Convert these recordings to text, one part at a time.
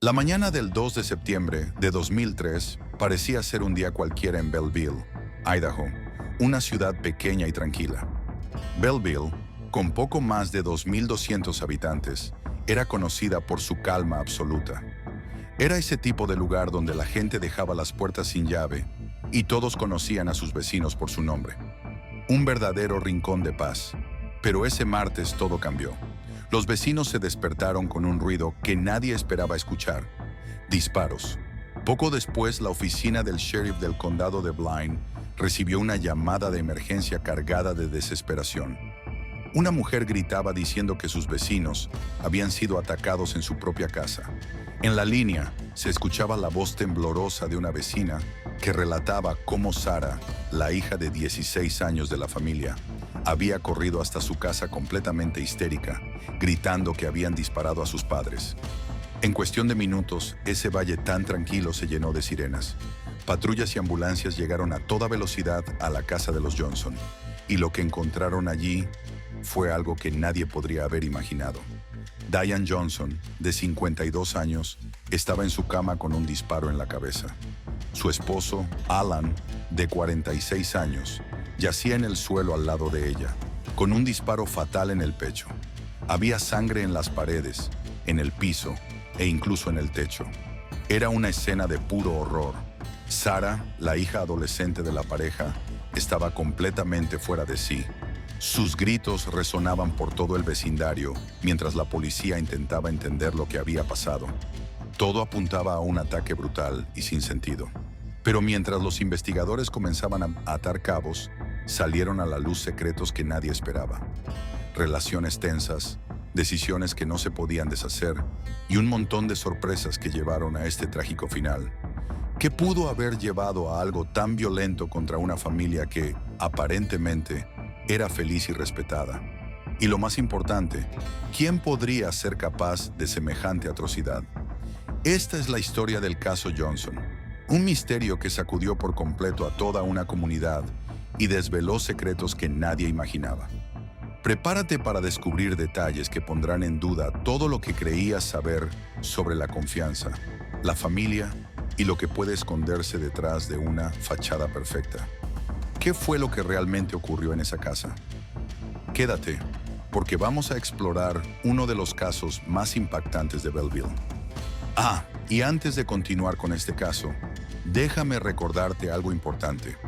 La mañana del 2 de septiembre de 2003 parecía ser un día cualquiera en Belleville, Idaho, una ciudad pequeña y tranquila. Belleville, con poco más de 2.200 habitantes, era conocida por su calma absoluta. Era ese tipo de lugar donde la gente dejaba las puertas sin llave y todos conocían a sus vecinos por su nombre. Un verdadero rincón de paz. Pero ese martes todo cambió. Los vecinos se despertaron con un ruido que nadie esperaba escuchar. Disparos. Poco después, la oficina del sheriff del condado de Blaine recibió una llamada de emergencia cargada de desesperación. Una mujer gritaba diciendo que sus vecinos habían sido atacados en su propia casa. En la línea se escuchaba la voz temblorosa de una vecina que relataba cómo Sara, la hija de 16 años de la familia, había corrido hasta su casa completamente histérica, gritando que habían disparado a sus padres. En cuestión de minutos, ese valle tan tranquilo se llenó de sirenas. Patrullas y ambulancias llegaron a toda velocidad a la casa de los Johnson, y lo que encontraron allí fue algo que nadie podría haber imaginado. Diane Johnson, de 52 años, estaba en su cama con un disparo en la cabeza. Su esposo, Alan, de 46 años, yacía en el suelo al lado de ella, con un disparo fatal en el pecho. Había sangre en las paredes, en el piso e incluso en el techo. Era una escena de puro horror. Sara, la hija adolescente de la pareja, estaba completamente fuera de sí. Sus gritos resonaban por todo el vecindario mientras la policía intentaba entender lo que había pasado. Todo apuntaba a un ataque brutal y sin sentido. Pero mientras los investigadores comenzaban a atar cabos, salieron a la luz secretos que nadie esperaba. Relaciones tensas, decisiones que no se podían deshacer y un montón de sorpresas que llevaron a este trágico final. ¿Qué pudo haber llevado a algo tan violento contra una familia que, aparentemente, era feliz y respetada? Y lo más importante, ¿quién podría ser capaz de semejante atrocidad? Esta es la historia del caso Johnson, un misterio que sacudió por completo a toda una comunidad y desveló secretos que nadie imaginaba. Prepárate para descubrir detalles que pondrán en duda todo lo que creías saber sobre la confianza, la familia y lo que puede esconderse detrás de una fachada perfecta. ¿Qué fue lo que realmente ocurrió en esa casa? Quédate, porque vamos a explorar uno de los casos más impactantes de Belleville. Y antes de continuar con este caso, déjame recordarte algo importante.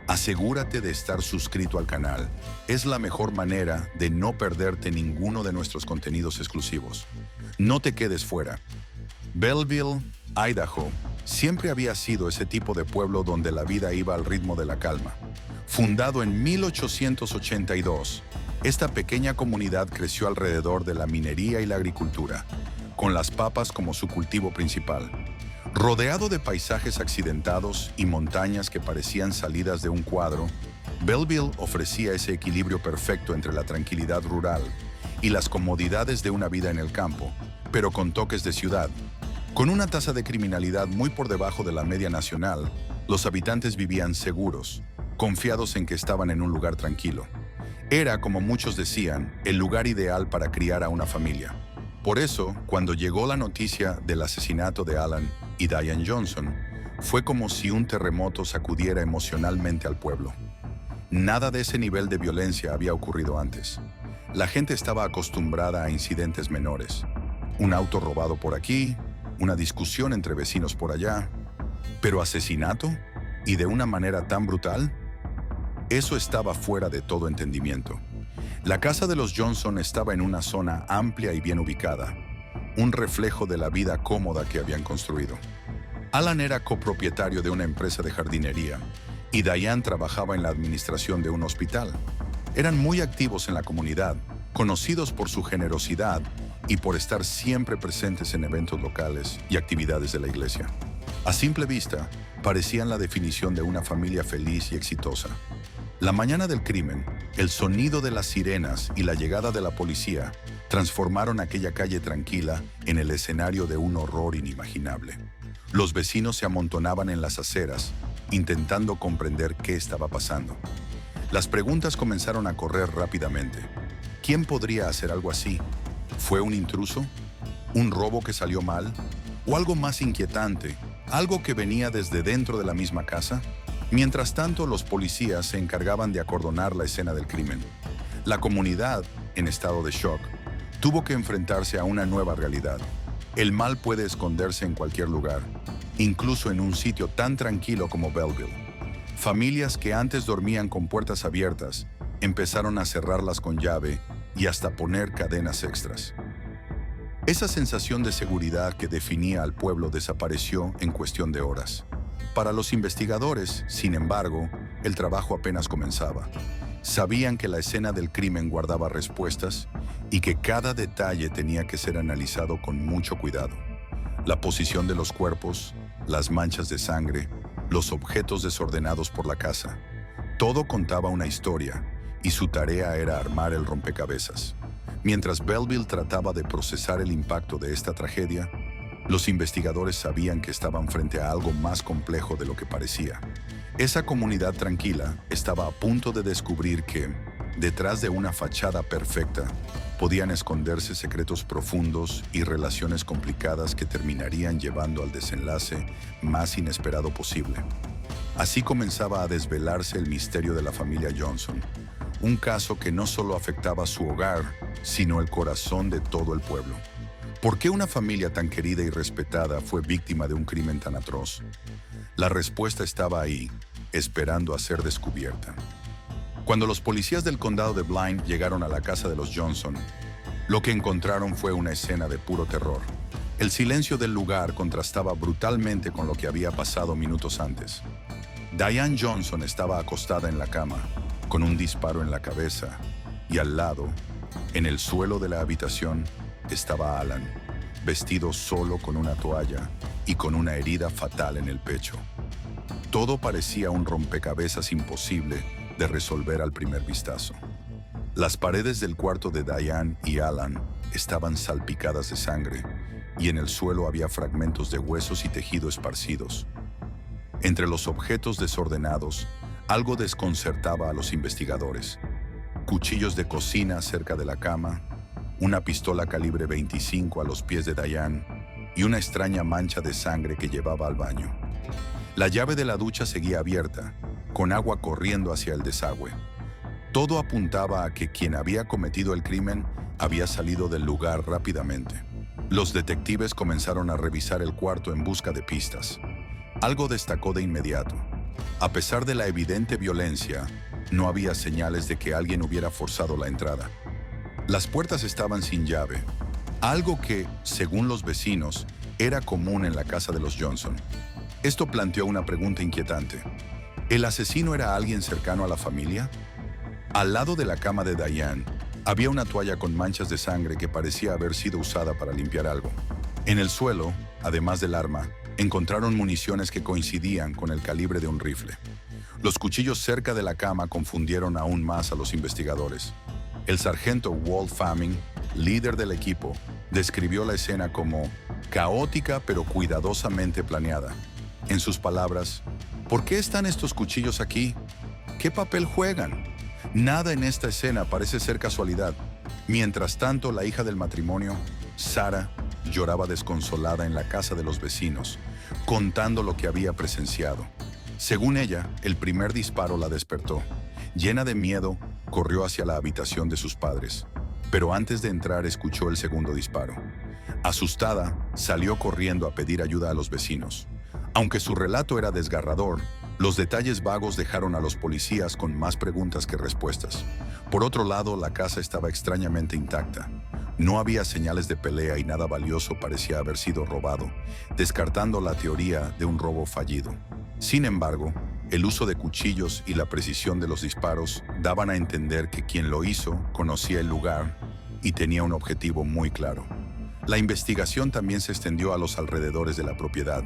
Asegúrate de estar suscrito al canal. Es la mejor manera de no perderte ninguno de nuestros contenidos exclusivos. No te quedes fuera. Belleville, Idaho, siempre había sido ese tipo de pueblo donde la vida iba al ritmo de la calma. Fundado en 1882, esta pequeña comunidad creció alrededor de la minería y la agricultura, con las papas como su cultivo principal. Rodeado de paisajes accidentados y montañas que parecían salidas de un cuadro, Belleville ofrecía ese equilibrio perfecto entre la tranquilidad rural y las comodidades de una vida en el campo, pero con toques de ciudad. Con una tasa de criminalidad muy por debajo de la media nacional, los habitantes vivían seguros, confiados en que estaban en un lugar tranquilo. Era, como muchos decían, el lugar ideal para criar a una familia. Por eso, cuando llegó la noticia del asesinato de Alan y Diane Johnson, fue como si un terremoto sacudiera emocionalmente al pueblo. Nada de ese nivel de violencia había ocurrido antes. La gente estaba acostumbrada a incidentes menores. Un auto robado por aquí, una discusión entre vecinos por allá. ¿Pero asesinato? ¿Y de una manera tan brutal? Eso estaba fuera de todo entendimiento. La casa de los Johnson estaba en una zona amplia y bien ubicada, un reflejo de la vida cómoda que habían construido. Alan era copropietario de una empresa de jardinería y Diane trabajaba en la administración de un hospital. Eran muy activos en la comunidad, conocidos por su generosidad y por estar siempre presentes en eventos locales y actividades de la iglesia. A simple vista, parecían la definición de una familia feliz y exitosa. La mañana del crimen, el sonido de las sirenas y la llegada de la policía transformaron aquella calle tranquila en el escenario de un horror inimaginable. Los vecinos se amontonaban en las aceras, intentando comprender qué estaba pasando. Las preguntas comenzaron a correr rápidamente. ¿Quién podría hacer algo así? ¿Fue un intruso? ¿Un robo que salió mal? ¿O algo más inquietante, algo que venía desde dentro de la misma casa? Mientras tanto, los policías se encargaban de acordonar la escena del crimen. La comunidad, en estado de shock, tuvo que enfrentarse a una nueva realidad. El mal puede esconderse en cualquier lugar, incluso en un sitio tan tranquilo como Belleville. Familias que antes dormían con puertas abiertas empezaron a cerrarlas con llave y hasta poner cadenas extras. Esa sensación de seguridad que definía al pueblo desapareció en cuestión de horas. Para los investigadores, sin embargo, el trabajo apenas comenzaba. Sabían que la escena del crimen guardaba respuestas y que cada detalle tenía que ser analizado con mucho cuidado. La posición de los cuerpos, las manchas de sangre, los objetos desordenados por la casa. Todo contaba una historia y su tarea era armar el rompecabezas. Mientras Belleville trataba de procesar el impacto de esta tragedia, los investigadores sabían que estaban frente a algo más complejo de lo que parecía. Esa comunidad tranquila estaba a punto de descubrir que, detrás de una fachada perfecta, podían esconderse secretos profundos y relaciones complicadas que terminarían llevando al desenlace más inesperado posible. Así comenzaba a desvelarse el misterio de la familia Johnson, un caso que no solo afectaba su hogar, sino el corazón de todo el pueblo. ¿Por qué una familia tan querida y respetada fue víctima de un crimen tan atroz? La respuesta estaba ahí, esperando a ser descubierta. Cuando los policías del condado de Blythe llegaron a la casa de los Johnson, lo que encontraron fue una escena de puro terror. El silencio del lugar contrastaba brutalmente con lo que había pasado minutos antes. Diane Johnson estaba acostada en la cama, con un disparo en la cabeza, y al lado, en el suelo de la habitación, estaba Alan, vestido solo con una toalla y con una herida fatal en el pecho. Todo parecía un rompecabezas imposible de resolver al primer vistazo. Las paredes del cuarto de Diane y Alan estaban salpicadas de sangre y en el suelo había fragmentos de huesos y tejido esparcidos. Entre los objetos desordenados, algo desconcertaba a los investigadores. Cuchillos de cocina cerca de la cama, una pistola calibre 25 a los pies de Diane y una extraña mancha de sangre que llevaba al baño. La llave de la ducha seguía abierta, con agua corriendo hacia el desagüe. Todo apuntaba a que quien había cometido el crimen había salido del lugar rápidamente. Los detectives comenzaron a revisar el cuarto en busca de pistas. Algo destacó de inmediato. A pesar de la evidente violencia, no había señales de que alguien hubiera forzado la entrada. Las puertas estaban sin llave, algo que, según los vecinos, era común en la casa de los Johnson. Esto planteó una pregunta inquietante. ¿El asesino era alguien cercano a la familia? Al lado de la cama de Diane, había una toalla con manchas de sangre que parecía haber sido usada para limpiar algo. En el suelo, además del arma, encontraron municiones que coincidían con el calibre de un rifle. Los cuchillos cerca de la cama confundieron aún más a los investigadores. El sargento Walt Fleming, líder del equipo, describió la escena como caótica pero cuidadosamente planeada. En sus palabras, ¿por qué están estos cuchillos aquí? ¿Qué papel juegan? Nada en esta escena parece ser casualidad. Mientras tanto, la hija del matrimonio, Sarah, lloraba desconsolada en la casa de los vecinos, contando lo que había presenciado. Según ella, el primer disparo la despertó. Llena de miedo, corrió hacia la habitación de sus padres, pero antes de entrar escuchó el segundo disparo. Asustada, salió corriendo a pedir ayuda a los vecinos. Aunque su relato era desgarrador, los detalles vagos dejaron a los policías con más preguntas que respuestas. Por otro lado, la casa estaba extrañamente intacta. No había señales de pelea y nada valioso parecía haber sido robado, descartando la teoría de un robo fallido. Sin embargo, el uso de cuchillos y la precisión de los disparos daban a entender que quien lo hizo conocía el lugar y tenía un objetivo muy claro. La investigación también se extendió a los alrededores de la propiedad.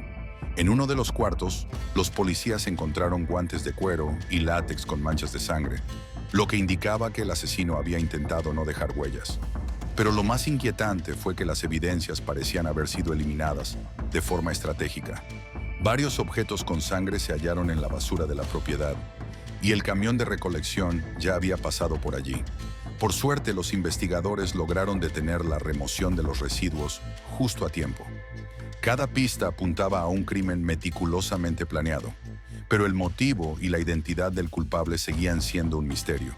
En uno de los cuartos, los policías encontraron guantes de cuero y látex con manchas de sangre, lo que indicaba que el asesino había intentado no dejar huellas. Pero lo más inquietante fue que las evidencias parecían haber sido eliminadas de forma estratégica. Varios objetos con sangre se hallaron en la basura de la propiedad, y el camión de recolección ya había pasado por allí. Por suerte, los investigadores lograron detener la remoción de los residuos justo a tiempo. Cada pista apuntaba a un crimen meticulosamente planeado, pero el motivo y la identidad del culpable seguían siendo un misterio.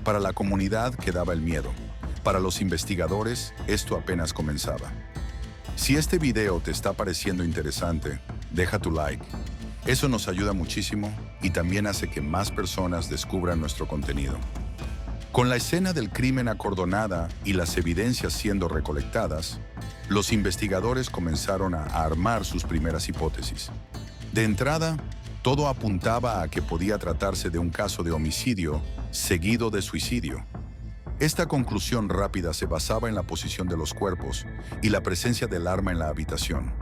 Para la comunidad quedaba el miedo. Para los investigadores, esto apenas comenzaba. Si este video te está pareciendo interesante, deja tu like. Eso nos ayuda muchísimo y también hace que más personas descubran nuestro contenido. Con la escena del crimen acordonada y las evidencias siendo recolectadas, los investigadores comenzaron a armar sus primeras hipótesis. De entrada, todo apuntaba a que podía tratarse de un caso de homicidio seguido de suicidio. Esta conclusión rápida se basaba en la posición de los cuerpos y la presencia del arma en la habitación.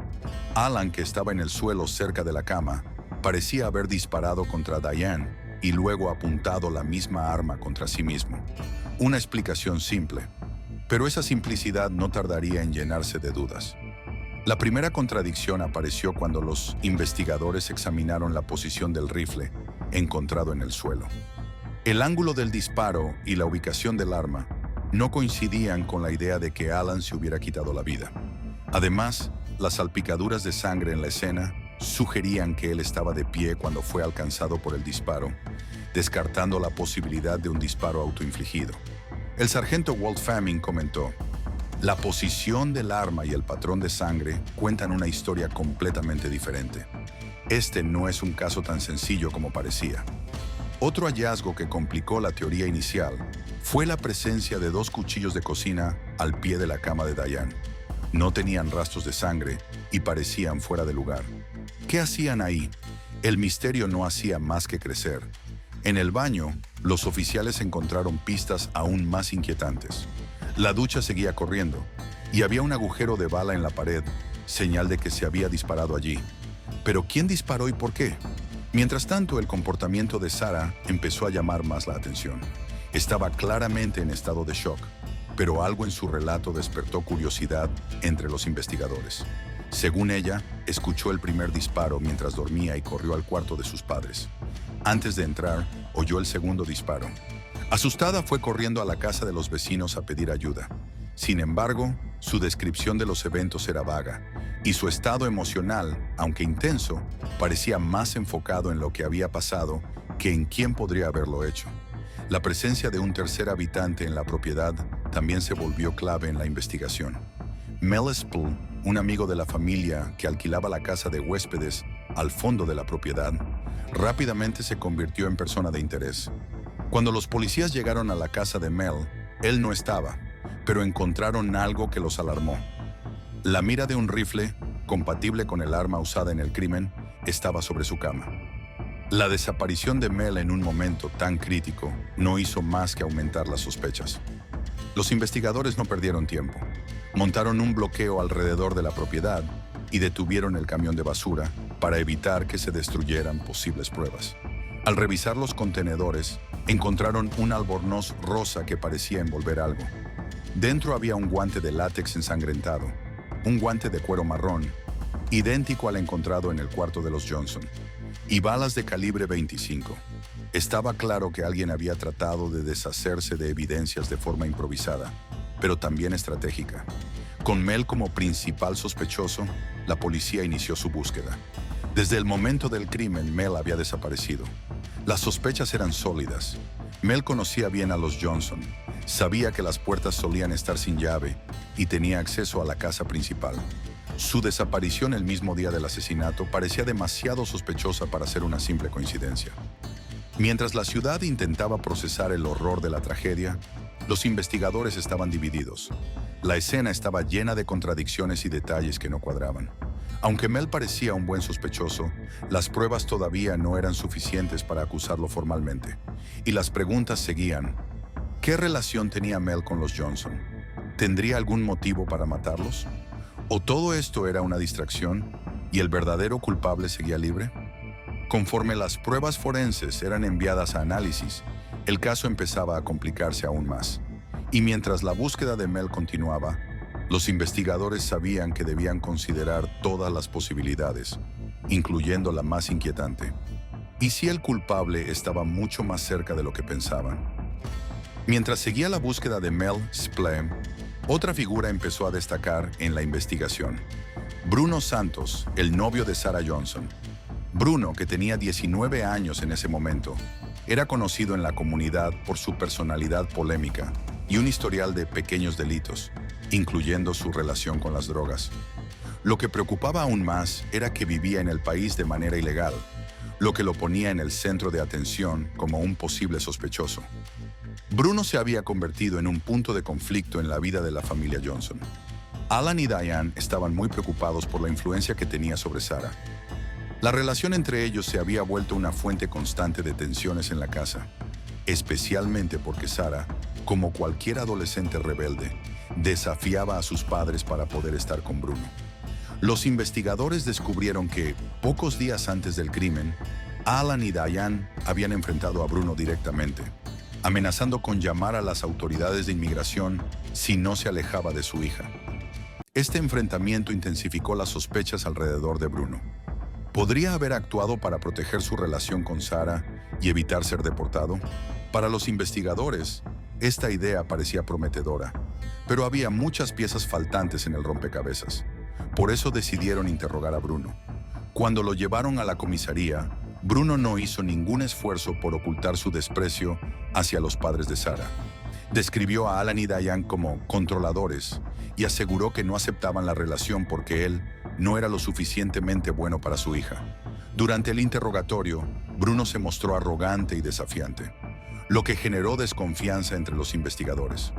Alan, que estaba en el suelo cerca de la cama, parecía haber disparado contra Diane y luego apuntado la misma arma contra sí mismo. Una explicación simple, pero esa simplicidad no tardaría en llenarse de dudas. La primera contradicción apareció cuando los investigadores examinaron la posición del rifle encontrado en el suelo. El ángulo del disparo y la ubicación del arma no coincidían con la idea de que Alan se hubiera quitado la vida. Además, las salpicaduras de sangre en la escena sugerían que él estaba de pie cuando fue alcanzado por el disparo, descartando la posibilidad de un disparo autoinfligido. El sargento Walt Fleming comentó: "La posición del arma y el patrón de sangre cuentan una historia completamente diferente. Este no es un caso tan sencillo como parecía". Otro hallazgo que complicó la teoría inicial fue la presencia de 2 cuchillos de cocina al pie de la cama de Diane. No tenían rastros de sangre y parecían fuera de lugar. ¿Qué hacían ahí? El misterio no hacía más que crecer. En el baño, los oficiales encontraron pistas aún más inquietantes. La ducha seguía corriendo y había un agujero de bala en la pared, señal de que se había disparado allí. ¿Pero quién disparó y por qué? Mientras tanto, el comportamiento de Sarah empezó a llamar más la atención. Estaba claramente en estado de shock, pero algo en su relato despertó curiosidad entre los investigadores. Según ella, escuchó el primer disparo mientras dormía y corrió al cuarto de sus padres. Antes de entrar, oyó el segundo disparo. Asustada, fue corriendo a la casa de los vecinos a pedir ayuda. Sin embargo, su descripción de los eventos era vaga, y su estado emocional, aunque intenso, parecía más enfocado en lo que había pasado que en quién podría haberlo hecho. La presencia de un tercer habitante en la propiedad también se volvió clave en la investigación. Mel Spell, un amigo de la familia que alquilaba la casa de huéspedes al fondo de la propiedad, rápidamente se convirtió en persona de interés. Cuando los policías llegaron a la casa de Mel, él no estaba, pero encontraron algo que los alarmó. La mira de un rifle, compatible con el arma usada en el crimen, estaba sobre su cama. La desaparición de Mel en un momento tan crítico no hizo más que aumentar las sospechas. Los investigadores no perdieron tiempo. Montaron un bloqueo alrededor de la propiedad y detuvieron el camión de basura para evitar que se destruyeran posibles pruebas. Al revisar los contenedores, encontraron un albornoz rosa que parecía envolver algo. Dentro había un guante de látex ensangrentado, un guante de cuero marrón, idéntico al encontrado en el cuarto de los Johnson, y balas de calibre 25. Estaba claro que alguien había tratado de deshacerse de evidencias de forma improvisada, pero también estratégica. Con Mel como principal sospechoso, la policía inició su búsqueda. Desde el momento del crimen, Mel había desaparecido. Las sospechas eran sólidas. Mel conocía bien a los Johnson, sabía que las puertas solían estar sin llave y tenía acceso a la casa principal. Su desaparición el mismo día del asesinato parecía demasiado sospechosa para ser una simple coincidencia. Mientras la ciudad intentaba procesar el horror de la tragedia, los investigadores estaban divididos. La escena estaba llena de contradicciones y detalles que no cuadraban. Aunque Mel parecía un buen sospechoso, las pruebas todavía no eran suficientes para acusarlo formalmente. Y las preguntas seguían. ¿Qué relación tenía Mel con los Johnson? ¿Tendría algún motivo para matarlos? ¿O todo esto era una distracción y el verdadero culpable seguía libre? Conforme las pruebas forenses eran enviadas a análisis, el caso empezaba a complicarse aún más. Y mientras la búsqueda de Mel continuaba, los investigadores sabían que debían considerar todas las posibilidades, incluyendo la más inquietante. ¿Y si el culpable estaba mucho más cerca de lo que pensaban? Mientras seguía la búsqueda de Mel Spell, otra figura empezó a destacar en la investigación. Bruno Santos, el novio de Sarah Johnson. Bruno, que tenía 19 años en ese momento, era conocido en la comunidad por su personalidad polémica y un historial de pequeños delitos, incluyendo su relación con las drogas. Lo que preocupaba aún más era que vivía en el país de manera ilegal, lo que lo ponía en el centro de atención como un posible sospechoso. Bruno se había convertido en un punto de conflicto en la vida de la familia Johnson. Alan y Diane estaban muy preocupados por la influencia que tenía sobre Sarah. La relación entre ellos se había vuelto una fuente constante de tensiones en la casa, especialmente porque Sarah, como cualquier adolescente rebelde, desafiaba a sus padres para poder estar con Bruno. Los investigadores descubrieron que, pocos días antes del crimen, Alan y Diane habían enfrentado a Bruno directamente, amenazando con llamar a las autoridades de inmigración si no se alejaba de su hija. Este enfrentamiento intensificó las sospechas alrededor de Bruno. ¿Podría haber actuado para proteger su relación con Sarah y evitar ser deportado? Para los investigadores, esta idea parecía prometedora, pero había muchas piezas faltantes en el rompecabezas. Por eso decidieron interrogar a Bruno. Cuando lo llevaron a la comisaría, Bruno no hizo ningún esfuerzo por ocultar su desprecio hacia los padres de Sarah. Describió a Alan y Diane como controladores y aseguró que no aceptaban la relación porque él no era lo suficientemente bueno para su hija. Durante el interrogatorio, Bruno se mostró arrogante y desafiante, lo que generó desconfianza entre los investigadores.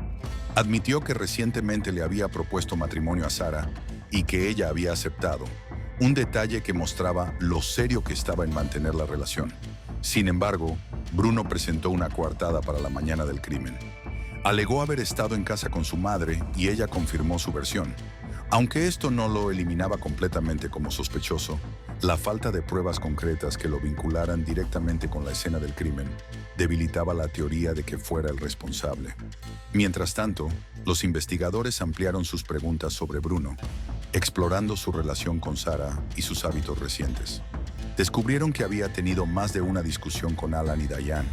Admitió que recientemente le había propuesto matrimonio a Sarah y que ella había aceptado, un detalle que mostraba lo serio que estaba en mantener la relación. Sin embargo, Bruno presentó una coartada para la mañana del crimen. Alegó haber estado en casa con su madre y ella confirmó su versión. Aunque esto no lo eliminaba completamente como sospechoso, la falta de pruebas concretas que lo vincularan directamente con la escena del crimen debilitaba la teoría de que fuera el responsable. Mientras tanto, los investigadores ampliaron sus preguntas sobre Bruno, explorando su relación con Sarah y sus hábitos recientes. Descubrieron que había tenido más de una discusión con Alan y Diane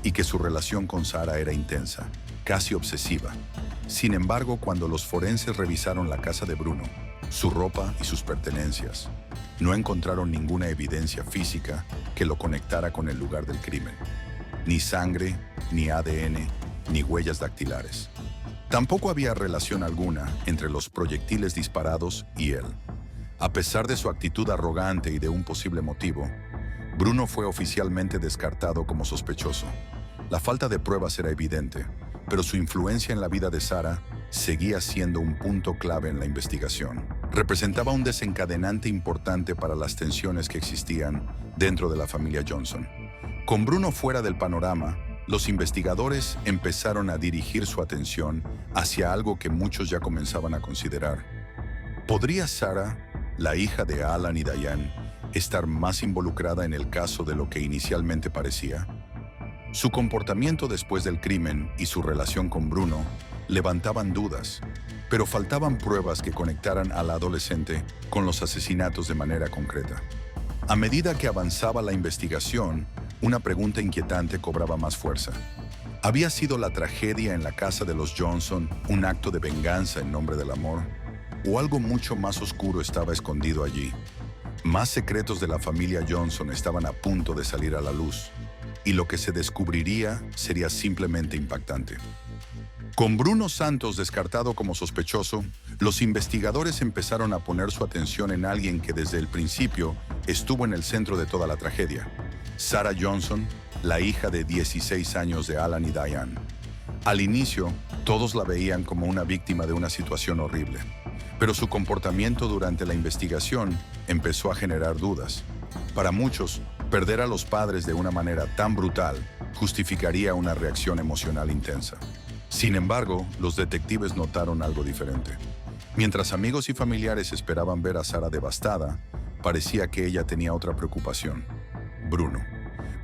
y que su relación con Sarah era intensa, casi obsesiva. Sin embargo, cuando los forenses revisaron la casa de Bruno, su ropa y sus pertenencias, no encontraron ninguna evidencia física que lo conectara con el lugar del crimen. Ni sangre, ni ADN, ni huellas dactilares. Tampoco había relación alguna entre los proyectiles disparados y él. A pesar de su actitud arrogante y de un posible motivo, Bruno fue oficialmente descartado como sospechoso. La falta de pruebas era evidente, pero su influencia en la vida de Sarah seguía siendo un punto clave en la investigación. Representaba un desencadenante importante para las tensiones que existían dentro de la familia Johnson. Con Bruno fuera del panorama, los investigadores empezaron a dirigir su atención hacia algo que muchos ya comenzaban a considerar. ¿Podría Sarah, la hija de Alan y Diane, estar más involucrada en el caso de lo que inicialmente parecía? Su comportamiento después del crimen y su relación con Bruno levantaban dudas, pero faltaban pruebas que conectaran a la adolescente con los asesinatos de manera concreta. A medida que avanzaba la investigación, una pregunta inquietante cobraba más fuerza. ¿Había sido la tragedia en la casa de los Johnson un acto de venganza en nombre del amor? ¿O algo mucho más oscuro estaba escondido allí? Más secretos de la familia Johnson estaban a punto de salir a la luz, y lo que se descubriría sería simplemente impactante. Con Bruno Santos descartado como sospechoso, los investigadores empezaron a poner su atención en alguien que desde el principio estuvo en el centro de toda la tragedia: Sarah Johnson, la hija de 16 años de Alan y Diane. Al inicio, todos la veían como una víctima de una situación horrible, pero su comportamiento durante la investigación empezó a generar dudas. Para muchos, perder a los padres de una manera tan brutal justificaría una reacción emocional intensa. Sin embargo, los detectives notaron algo diferente. Mientras amigos y familiares esperaban ver a Sarah devastada, parecía que ella tenía otra preocupación: Bruno.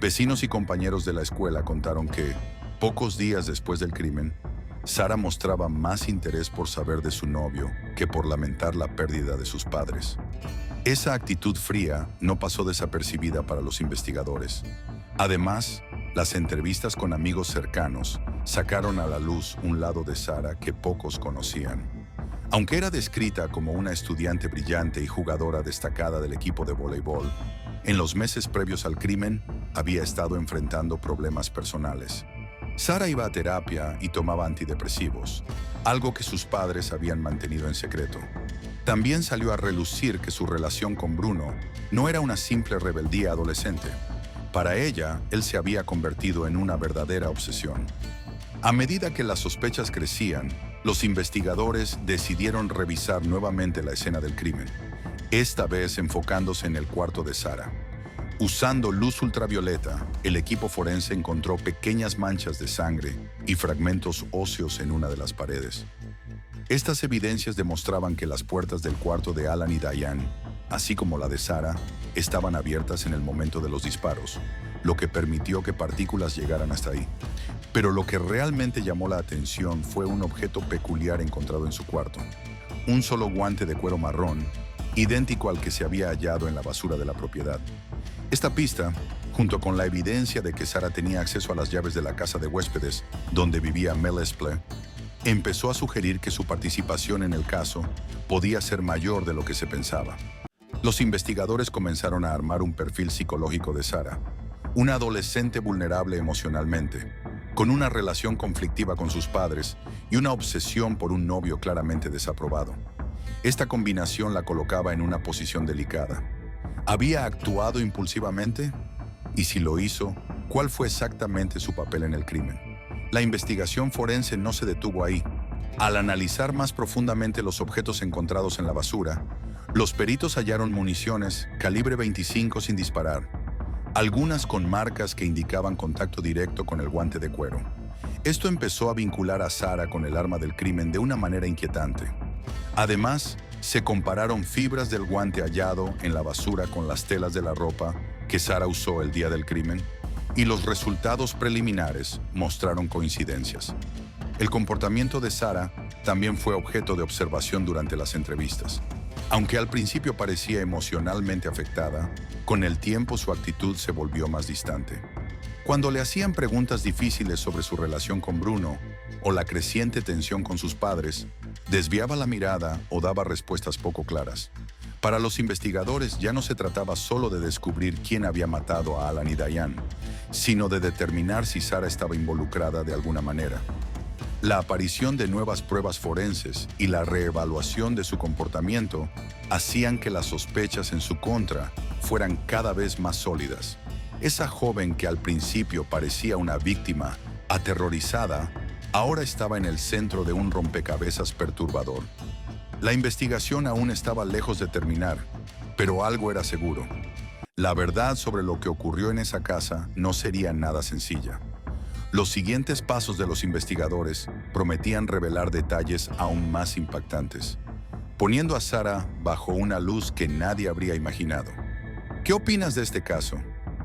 Vecinos y compañeros de la escuela contaron que, pocos días después del crimen, Sarah mostraba más interés por saber de su novio que por lamentar la pérdida de sus padres. Esa actitud fría no pasó desapercibida para los investigadores. Además, las entrevistas con amigos cercanos sacaron a la luz un lado de Sarah que pocos conocían. Aunque era descrita como una estudiante brillante y jugadora destacada del equipo de voleibol, en los meses previos al crimen había estado enfrentando problemas personales. Sara iba a terapia y tomaba antidepresivos, algo que sus padres habían mantenido en secreto. También salió a relucir que su relación con Bruno no era una simple rebeldía adolescente. Para ella, él se había convertido en una verdadera obsesión. A medida que las sospechas crecían, los investigadores decidieron revisar nuevamente la escena del crimen, esta vez enfocándose en el cuarto de Sara. Usando luz ultravioleta, el equipo forense encontró pequeñas manchas de sangre y fragmentos óseos en una de las paredes. Estas evidencias demostraban que las puertas del cuarto de Alan y Diane, así como la de Sara, estaban abiertas en el momento de los disparos, lo que permitió que partículas llegaran hasta ahí. Pero lo que realmente llamó la atención fue un objeto peculiar encontrado en su cuarto. Un solo guante de cuero marrón, idéntico al que se había hallado en la basura de la propiedad. Esta pista, junto con la evidencia de que Sara tenía acceso a las llaves de la casa de huéspedes donde vivía Mel Esple, empezó a sugerir que su participación en el caso podía ser mayor de lo que se pensaba. Los investigadores comenzaron a armar un perfil psicológico de Sara, una adolescente vulnerable emocionalmente, con una relación conflictiva con sus padres y una obsesión por un novio claramente desaprobado. Esta combinación la colocaba en una posición delicada. ¿Había actuado impulsivamente? Y si lo hizo, ¿cuál fue exactamente su papel en el crimen? La investigación forense no se detuvo ahí. Al analizar más profundamente los objetos encontrados en la basura, los peritos hallaron municiones calibre 25 sin disparar, algunas con marcas que indicaban contacto directo con el guante de cuero. Esto empezó a vincular a Sara con el arma del crimen de una manera inquietante. Además, se compararon fibras del guante hallado en la basura con las telas de la ropa que Sara usó el día del crimen, y los resultados preliminares mostraron coincidencias. El comportamiento de Sara también fue objeto de observación durante las entrevistas. Aunque al principio parecía emocionalmente afectada, con el tiempo su actitud se volvió más distante. Cuando le hacían preguntas difíciles sobre su relación con Bruno o la creciente tensión con sus padres, desviaba la mirada o daba respuestas poco claras. Para los investigadores ya no se trataba solo de descubrir quién había matado a Alan y Diane, sino de determinar si Sara estaba involucrada de alguna manera. La aparición de nuevas pruebas forenses y la reevaluación de su comportamiento hacían que las sospechas en su contra fueran cada vez más sólidas. Esa joven que al principio parecía una víctima aterrorizada, ahora estaba en el centro de un rompecabezas perturbador. La investigación aún estaba lejos de terminar, pero algo era seguro. La verdad sobre lo que ocurrió en esa casa no sería nada sencilla. Los siguientes pasos de los investigadores prometían revelar detalles aún más impactantes, poniendo a Sara bajo una luz que nadie habría imaginado. ¿Qué opinas de este caso?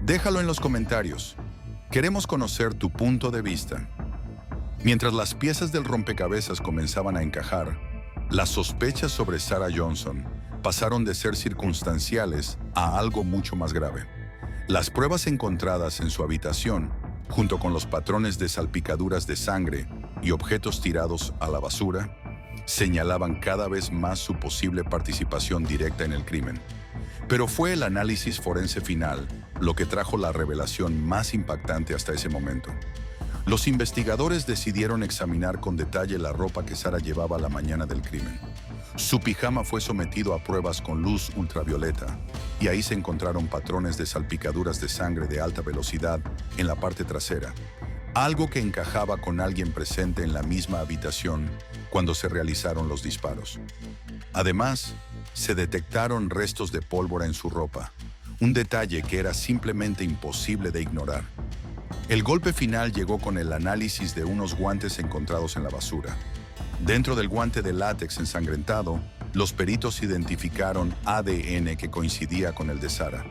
Déjalo en los comentarios. Queremos conocer tu punto de vista. Mientras las piezas del rompecabezas comenzaban a encajar, las sospechas sobre Sara Johnson pasaron de ser circunstanciales a algo mucho más grave. Las pruebas encontradas en su habitación, junto con los patrones de salpicaduras de sangre y objetos tirados a la basura, señalaban cada vez más su posible participación directa en el crimen. Pero fue el análisis forense final lo que trajo la revelación más impactante hasta ese momento. Los investigadores decidieron examinar con detalle la ropa que Sara llevaba la mañana del crimen. Su pijama fue sometido a pruebas con luz ultravioleta y ahí se encontraron patrones de salpicaduras de sangre de alta velocidad en la parte trasera, algo que encajaba con alguien presente en la misma habitación cuando se realizaron los disparos. Además, se detectaron restos de pólvora en su ropa, un detalle que era simplemente imposible de ignorar. El golpe final llegó con el análisis de unos guantes encontrados en la basura. Dentro del guante de látex ensangrentado, los peritos identificaron ADN que coincidía con el de Sara.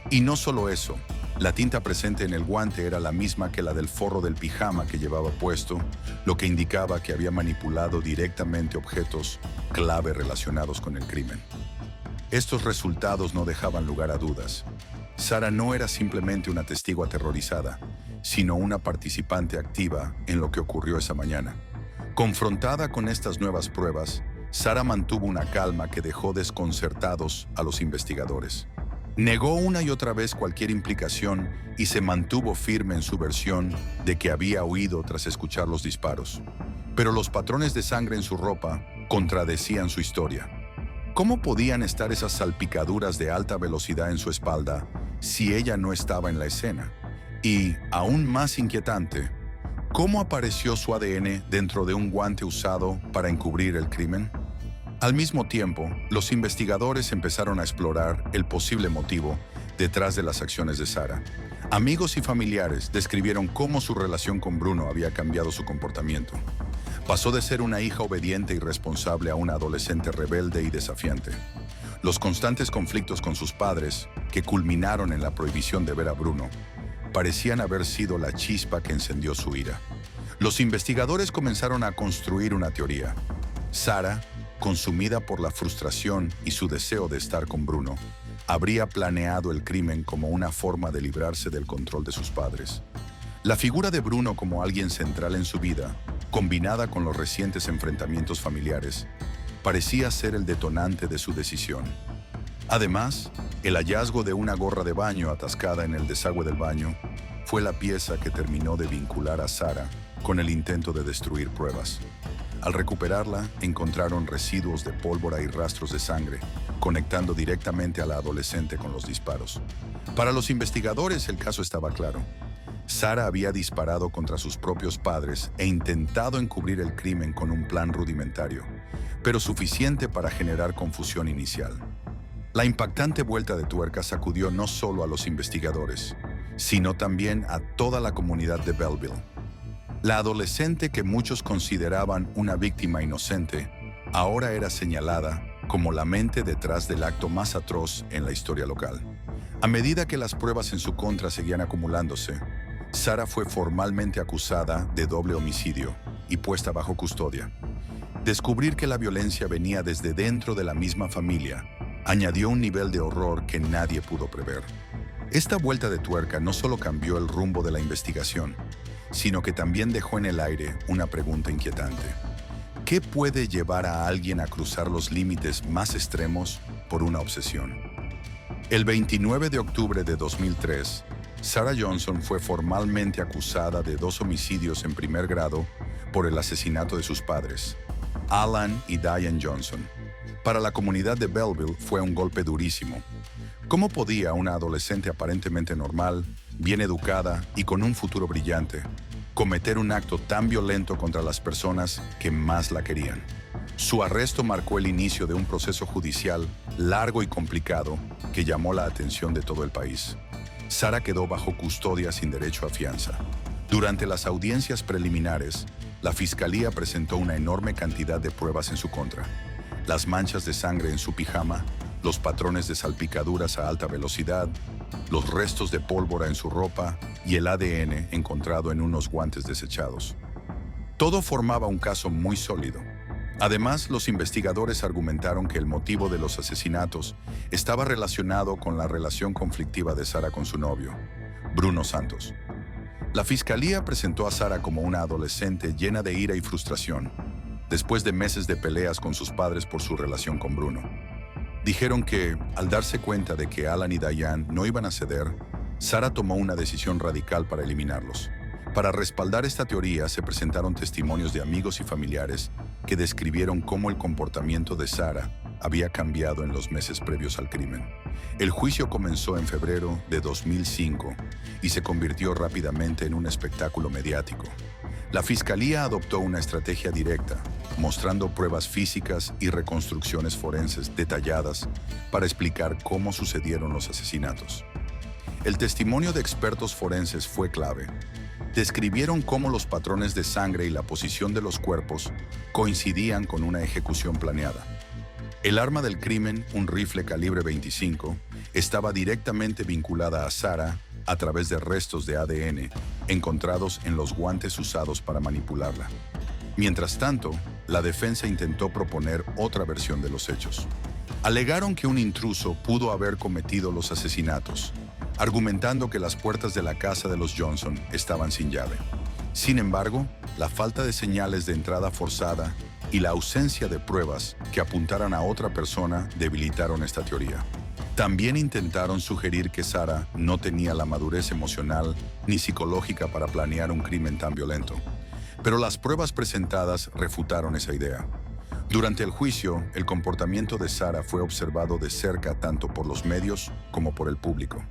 Y no solo eso, la tinta presente en el guante era la misma que la del forro del pijama que llevaba puesto, lo que indicaba que había manipulado directamente objetos clave relacionados con el crimen. Estos resultados no dejaban lugar a dudas. Sara no era simplemente una testigo aterrorizada, sino una participante activa en lo que ocurrió esa mañana. Confrontada con estas nuevas pruebas, Sara mantuvo una calma que dejó desconcertados a los investigadores. Negó una y otra vez cualquier implicación y se mantuvo firme en su versión de que había huido tras escuchar los disparos. Pero los patrones de sangre en su ropa contradecían su historia. ¿Cómo podían estar esas salpicaduras de alta velocidad en su espalda si ella no estaba en la escena? Y, aún más inquietante, ¿cómo apareció su ADN dentro de un guante usado para encubrir el crimen? Al mismo tiempo, los investigadores empezaron a explorar el posible motivo detrás de las acciones de Sara. Amigos y familiares describieron cómo su relación con Bruno había cambiado su comportamiento. Pasó de ser una hija obediente y responsable a una adolescente rebelde y desafiante. Los constantes conflictos con sus padres, que culminaron en la prohibición de ver a Bruno, parecían haber sido la chispa que encendió su ira. Los investigadores comenzaron a construir una teoría. Sara, consumida por la frustración y su deseo de estar con Bruno, habría planeado el crimen como una forma de librarse del control de sus padres. La figura de Bruno como alguien central en su vida, combinada con los recientes enfrentamientos familiares, parecía ser el detonante de su decisión. Además, el hallazgo de una gorra de baño atascada en el desagüe del baño fue la pieza que terminó de vincular a Sara con el intento de destruir pruebas. Al recuperarla, encontraron residuos de pólvora y rastros de sangre, conectando directamente a la adolescente con los disparos. Para los investigadores, el caso estaba claro. Sara había disparado contra sus propios padres e intentado encubrir el crimen con un plan rudimentario, pero suficiente para generar confusión inicial. La impactante vuelta de tuerca sacudió no solo a los investigadores, sino también a toda la comunidad de Belleville. La adolescente que muchos consideraban una víctima inocente, ahora era señalada como la mente detrás del acto más atroz en la historia local. A medida que las pruebas en su contra seguían acumulándose, Sara fue formalmente acusada de doble homicidio y puesta bajo custodia. Descubrir que la violencia venía desde dentro de la misma familia añadió un nivel de horror que nadie pudo prever. Esta vuelta de tuerca no solo cambió el rumbo de la investigación, sino que también dejó en el aire una pregunta inquietante. ¿Qué puede llevar a alguien a cruzar los límites más extremos por una obsesión? El 29 de octubre de 2003, Sara Johnson fue formalmente acusada de 2 homicidios en primer grado por el asesinato de sus padres, Alan y Diane Johnson. Para la comunidad de Belleville fue un golpe durísimo. ¿Cómo podía una adolescente aparentemente normal, bien educada y con un futuro brillante, cometer un acto tan violento contra las personas que más la querían? Su arresto marcó el inicio de un proceso judicial largo y complicado que llamó la atención de todo el país. Sara quedó bajo custodia sin derecho a fianza. Durante las audiencias preliminares, la fiscalía presentó una enorme cantidad de pruebas en su contra. Las manchas de sangre en su pijama, los patrones de salpicaduras a alta velocidad, los restos de pólvora en su ropa y el ADN encontrado en unos guantes desechados. Todo formaba un caso muy sólido. Además, los investigadores argumentaron que el motivo de los asesinatos estaba relacionado con la relación conflictiva de Sara con su novio, Bruno Santos. La fiscalía presentó a Sara como una adolescente llena de ira y frustración, después de meses de peleas con sus padres por su relación con Bruno. Dijeron que, al darse cuenta de que Alan y Diane no iban a ceder, Sara tomó una decisión radical para eliminarlos. Para respaldar esta teoría se presentaron testimonios de amigos y familiares que describieron cómo el comportamiento de Sara había cambiado en los meses previos al crimen. El juicio comenzó en febrero de 2005 y se convirtió rápidamente en un espectáculo mediático. La fiscalía adoptó una estrategia directa, mostrando pruebas físicas y reconstrucciones forenses detalladas para explicar cómo sucedieron los asesinatos. El testimonio de expertos forenses fue clave. Describieron cómo los patrones de sangre y la posición de los cuerpos coincidían con una ejecución planeada. El arma del crimen, un rifle calibre 25, estaba directamente vinculada a Sara a través de restos de ADN encontrados en los guantes usados para manipularla. Mientras tanto, la defensa intentó proponer otra versión de los hechos. Alegaron que un intruso pudo haber cometido los asesinatos, argumentando que las puertas de la casa de los Johnson estaban sin llave. Sin embargo, la falta de señales de entrada forzada y la ausencia de pruebas que apuntaran a otra persona debilitaron esta teoría. También intentaron sugerir que Sarah no tenía la madurez emocional ni psicológica para planear un crimen tan violento. Pero las pruebas presentadas refutaron esa idea. Durante el juicio, el comportamiento de Sarah fue observado de cerca tanto por los medios como por el público.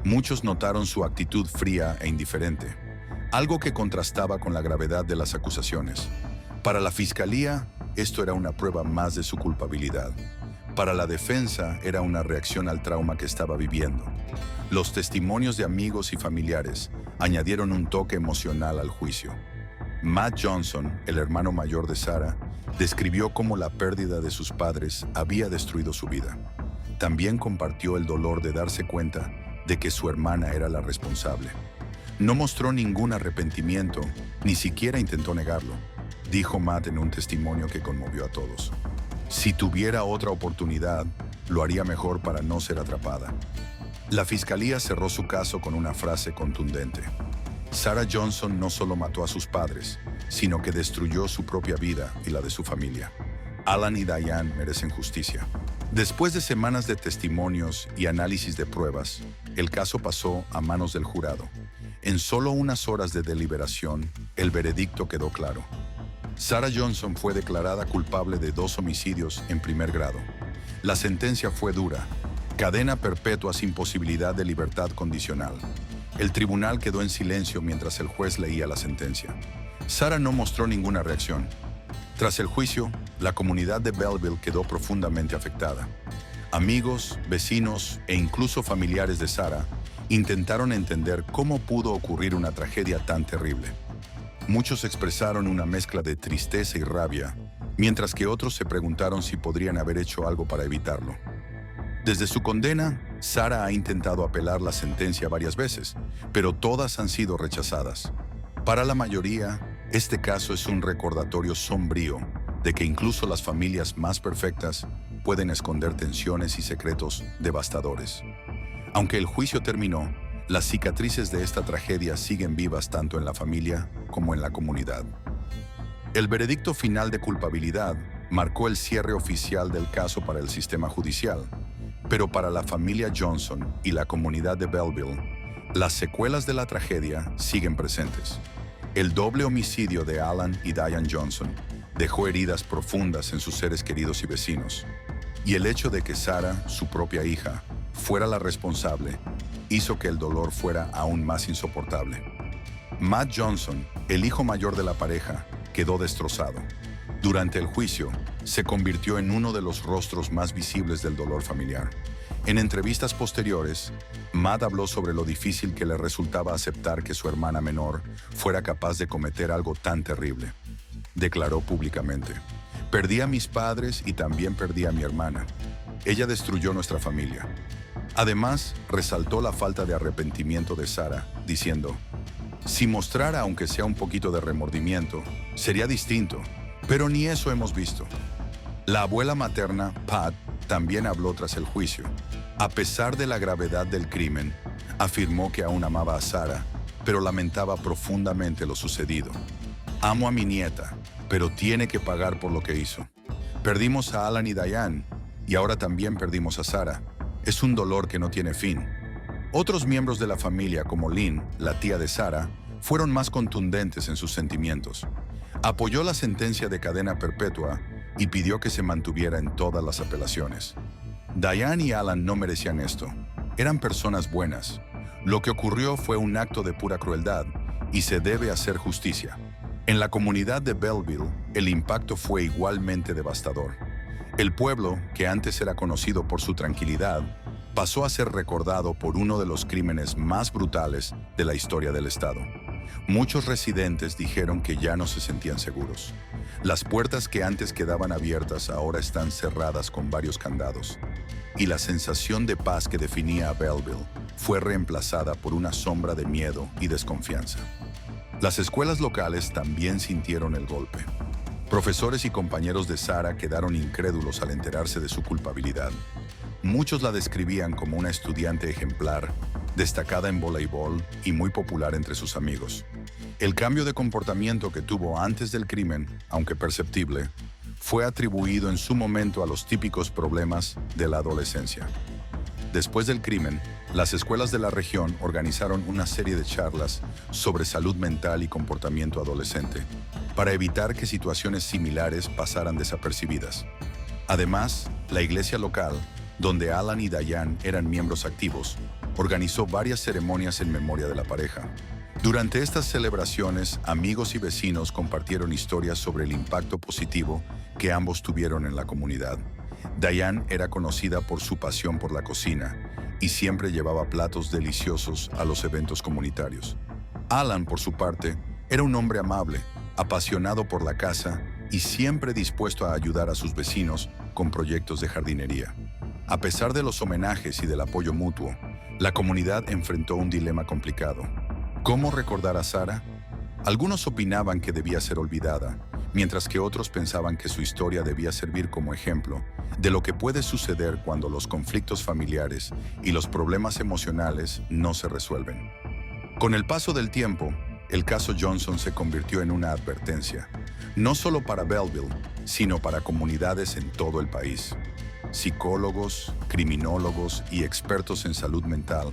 Muchos notaron su actitud fría e indiferente, algo que contrastaba con la gravedad de las acusaciones. Para la fiscalía, esto era una prueba más de su culpabilidad. Para la defensa, era una reacción al trauma que estaba viviendo. Los testimonios de amigos y familiares añadieron un toque emocional al juicio. Matt Johnson, el hermano mayor de Sarah, describió cómo la pérdida de sus padres había destruido su vida. También compartió el dolor de darse cuenta de que su hermana era la responsable. No mostró ningún arrepentimiento, ni siquiera intentó negarlo, dijo Matt en un testimonio que conmovió a todos. Si tuviera otra oportunidad, lo haría mejor para no ser atrapada. La fiscalía cerró su caso con una frase contundente. Sarah Johnson no solo mató a sus padres, sino que destruyó su propia vida y la de su familia. Alan y Diane merecen justicia. Después de semanas de testimonios y análisis de pruebas, el caso pasó a manos del jurado. En solo unas horas de deliberación, el veredicto quedó claro. Sarah Johnson fue declarada culpable de 2 homicidios en primer grado. La sentencia fue dura: cadena perpetua sin posibilidad de libertad condicional. El tribunal quedó en silencio mientras el juez leía la sentencia. Sarah no mostró ninguna reacción. Tras el juicio, la comunidad de Belleville quedó profundamente afectada. Amigos, vecinos e incluso familiares de Sarah intentaron entender cómo pudo ocurrir una tragedia tan terrible. Muchos expresaron una mezcla de tristeza y rabia, mientras que otros se preguntaron si podrían haber hecho algo para evitarlo. Desde su condena, Sarah ha intentado apelar la sentencia varias veces, pero todas han sido rechazadas. Para la mayoría, este caso es un recordatorio sombrío de que incluso las familias más perfectas pueden esconder tensiones y secretos devastadores. Aunque el juicio terminó, las cicatrices de esta tragedia siguen vivas tanto en la familia como en la comunidad. El veredicto final de culpabilidad marcó el cierre oficial del caso para el sistema judicial, pero para la familia Johnson y la comunidad de Belleville, las secuelas de la tragedia siguen presentes. El doble homicidio de Alan y Diane Johnson dejó heridas profundas en sus seres queridos y vecinos, y el hecho de que Sarah, su propia hija, fuera la responsable, hizo que el dolor fuera aún más insoportable. Matt Johnson, el hijo mayor de la pareja, quedó destrozado. Durante el juicio, se convirtió en uno de los rostros más visibles del dolor familiar. En entrevistas posteriores, Matt habló sobre lo difícil que le resultaba aceptar que su hermana menor fuera capaz de cometer algo tan terrible. Declaró públicamente: "Perdí a mis padres y también perdí a mi hermana. Ella destruyó nuestra familia". Además, resaltó la falta de arrepentimiento de Sarah, diciendo: "Si mostrara aunque sea un poquito de remordimiento, sería distinto, pero ni eso hemos visto". La abuela materna, Pat, también habló tras el juicio. A pesar de la gravedad del crimen, afirmó que aún amaba a Sarah, pero lamentaba profundamente lo sucedido. "Amo a mi nieta, pero tiene que pagar por lo que hizo. Perdimos a Alan y Diane, y ahora también perdimos a Sarah. Es un dolor que no tiene fin". Otros miembros de la familia, como Lynn, la tía de Sarah, fueron más contundentes en sus sentimientos. Apoyó la sentencia de cadena perpetua y pidió que se mantuviera en todas las apelaciones. Diane y Alan no merecían esto. Eran personas buenas. Lo que ocurrió fue un acto de pura crueldad y se debe hacer justicia. En la comunidad de Belleville, el impacto fue igualmente devastador. El pueblo, que antes era conocido por su tranquilidad, pasó a ser recordado por uno de los crímenes más brutales de la historia del estado. Muchos residentes dijeron que ya no se sentían seguros. Las puertas que antes quedaban abiertas ahora están cerradas con varios candados. Y la sensación de paz que definía a Belleville fue reemplazada por una sombra de miedo y desconfianza. Las escuelas locales también sintieron el golpe. Profesores y compañeros de Sarah quedaron incrédulos al enterarse de su culpabilidad. Muchos la describían como una estudiante ejemplar, destacada en voleibol y muy popular entre sus amigos. El cambio de comportamiento que tuvo antes del crimen, aunque perceptible, fue atribuido en su momento a los típicos problemas de la adolescencia. Después del crimen, las escuelas de la región organizaron una serie de charlas sobre salud mental y comportamiento adolescente para evitar que situaciones similares pasaran desapercibidas. Además, la iglesia local, donde Alan y Diane eran miembros activos, organizó varias ceremonias en memoria de la pareja. Durante estas celebraciones, amigos y vecinos compartieron historias sobre el impacto positivo que ambos tuvieron en la comunidad. Diane era conocida por su pasión por la cocina y siempre llevaba platos deliciosos a los eventos comunitarios. Alan, por su parte, era un hombre amable, apasionado por la casa y siempre dispuesto a ayudar a sus vecinos con proyectos de jardinería. A pesar de los homenajes y del apoyo mutuo, la comunidad enfrentó un dilema complicado. ¿Cómo recordar a Sarah? Algunos opinaban que debía ser olvidada, mientras que otros pensaban que su historia debía servir como ejemplo de lo que puede suceder cuando los conflictos familiares y los problemas emocionales no se resuelven. Con el paso del tiempo, el caso Johnson se convirtió en una advertencia, no solo para Belleville, sino para comunidades en todo el país. Psicólogos, criminólogos y expertos en salud mental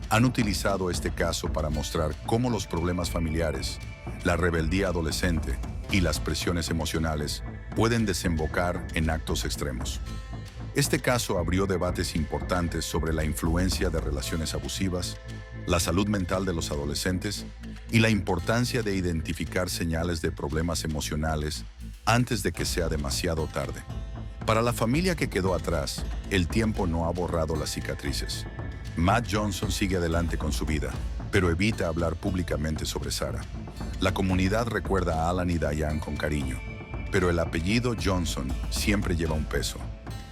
han utilizado este caso para mostrar cómo los problemas familiares, la rebeldía adolescente y las presiones emocionales pueden desembocar en actos extremos. Este caso abrió debates importantes sobre la influencia de relaciones abusivas, la salud mental de los adolescentes y la importancia de identificar señales de problemas emocionales antes de que sea demasiado tarde. Para la familia que quedó atrás, el tiempo no ha borrado las cicatrices. Matt Johnson sigue adelante con su vida, pero evita hablar públicamente sobre Sarah. La comunidad recuerda a Alan y Diane con cariño, pero el apellido Johnson siempre lleva un peso.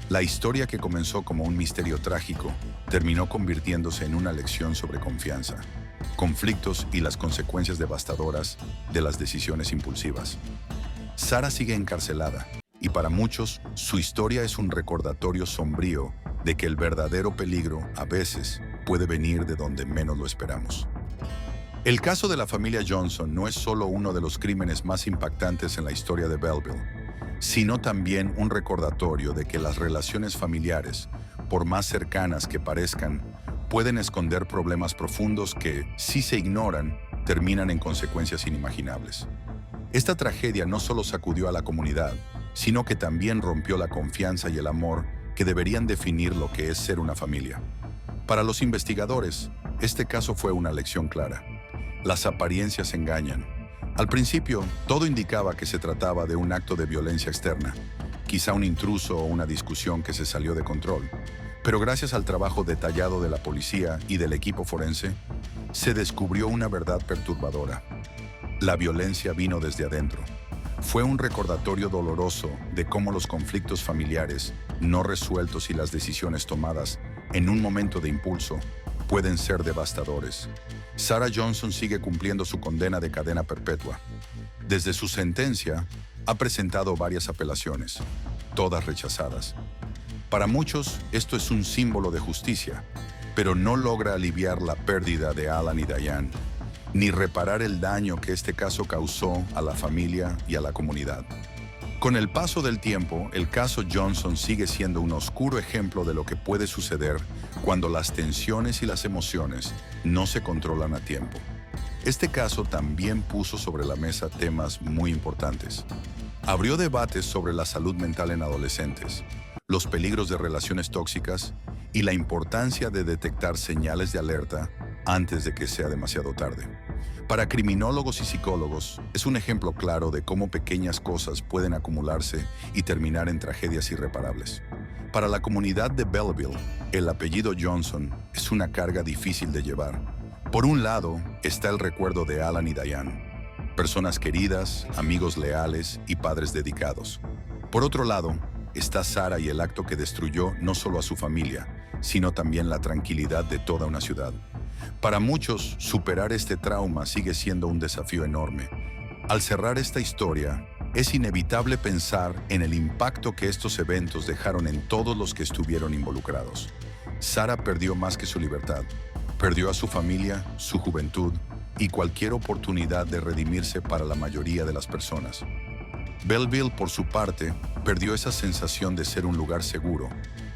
La historia que comenzó como un misterio trágico terminó convirtiéndose en una lección sobre confianza, conflictos y las consecuencias devastadoras de las decisiones impulsivas. Sarah sigue encarcelada, y para muchos, su historia es un recordatorio sombrío de que el verdadero peligro, a veces, puede venir de donde menos lo esperamos. El caso de la familia Johnson no es solo uno de los crímenes más impactantes en la historia de Belleville, sino también un recordatorio de que las relaciones familiares, por más cercanas que parezcan, pueden esconder problemas profundos que, si se ignoran, terminan en consecuencias inimaginables. Esta tragedia no solo sacudió a la comunidad, sino que también rompió la confianza y el amor que deberían definir lo que es ser una familia. Para los investigadores, este caso fue una lección clara. Las apariencias engañan. Al principio, todo indicaba que se trataba de un acto de violencia externa, quizá un intruso o una discusión que se salió de control. Pero gracias al trabajo detallado de la policía y del equipo forense, se descubrió una verdad perturbadora. La violencia vino desde adentro. Fue un recordatorio doloroso de cómo los conflictos familiares no resueltos y las decisiones tomadas en un momento de impulso pueden ser devastadores. Sarah Johnson sigue cumpliendo su condena de cadena perpetua. Desde su sentencia, ha presentado varias apelaciones, todas rechazadas. Para muchos, esto es un símbolo de justicia, pero no logra aliviar la pérdida de Alan y Diane, ni reparar el daño que este caso causó a la familia y a la comunidad. Con el paso del tiempo, el caso Johnson sigue siendo un oscuro ejemplo de lo que puede suceder cuando las tensiones y las emociones no se controlan a tiempo. Este caso también puso sobre la mesa temas muy importantes. Abrió debates sobre la salud mental en adolescentes, los peligros de relaciones tóxicas y la importancia de detectar señales de alerta antes de que sea demasiado tarde. Para criminólogos y psicólogos, es un ejemplo claro de cómo pequeñas cosas pueden acumularse y terminar en tragedias irreparables. Para la comunidad de Belleville, el apellido Johnson es una carga difícil de llevar. Por un lado, está el recuerdo de Alan y Diane, personas queridas, amigos leales y padres dedicados. Por otro lado, está Sarah y el acto que destruyó no solo a su familia, sino también la tranquilidad de toda una ciudad. Para muchos, superar este trauma sigue siendo un desafío enorme. Al cerrar esta historia, es inevitable pensar en el impacto que estos eventos dejaron en todos los que estuvieron involucrados. Sarah perdió más que su libertad. Perdió a su familia, su juventud y cualquier oportunidad de redimirse para la mayoría de las personas. Belleville, por su parte, perdió esa sensación de ser un lugar seguro,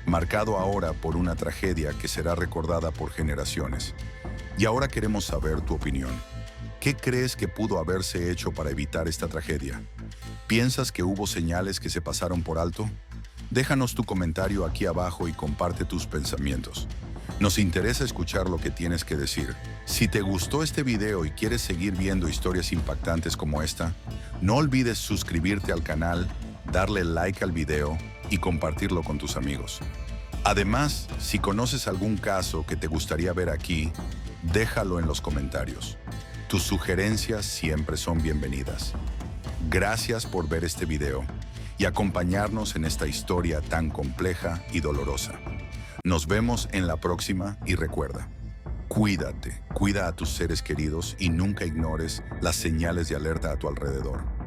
marcado ahora por una tragedia que será recordada por generaciones. Y ahora queremos saber tu opinión. ¿Qué crees que pudo haberse hecho para evitar esta tragedia? ¿Piensas que hubo señales que se pasaron por alto? Déjanos tu comentario aquí abajo y comparte tus pensamientos. Nos interesa escuchar lo que tienes que decir. Si te gustó este video y quieres seguir viendo historias impactantes como esta, no olvides suscribirte al canal, darle like al video y compartirlo con tus amigos. Además, si conoces algún caso que te gustaría ver aquí, déjalo en los comentarios. Tus sugerencias siempre son bienvenidas. Gracias por ver este video y acompañarnos en esta historia tan compleja y dolorosa. Nos vemos en la próxima y recuerda, cuídate, cuida a tus seres queridos y nunca ignores las señales de alerta a tu alrededor.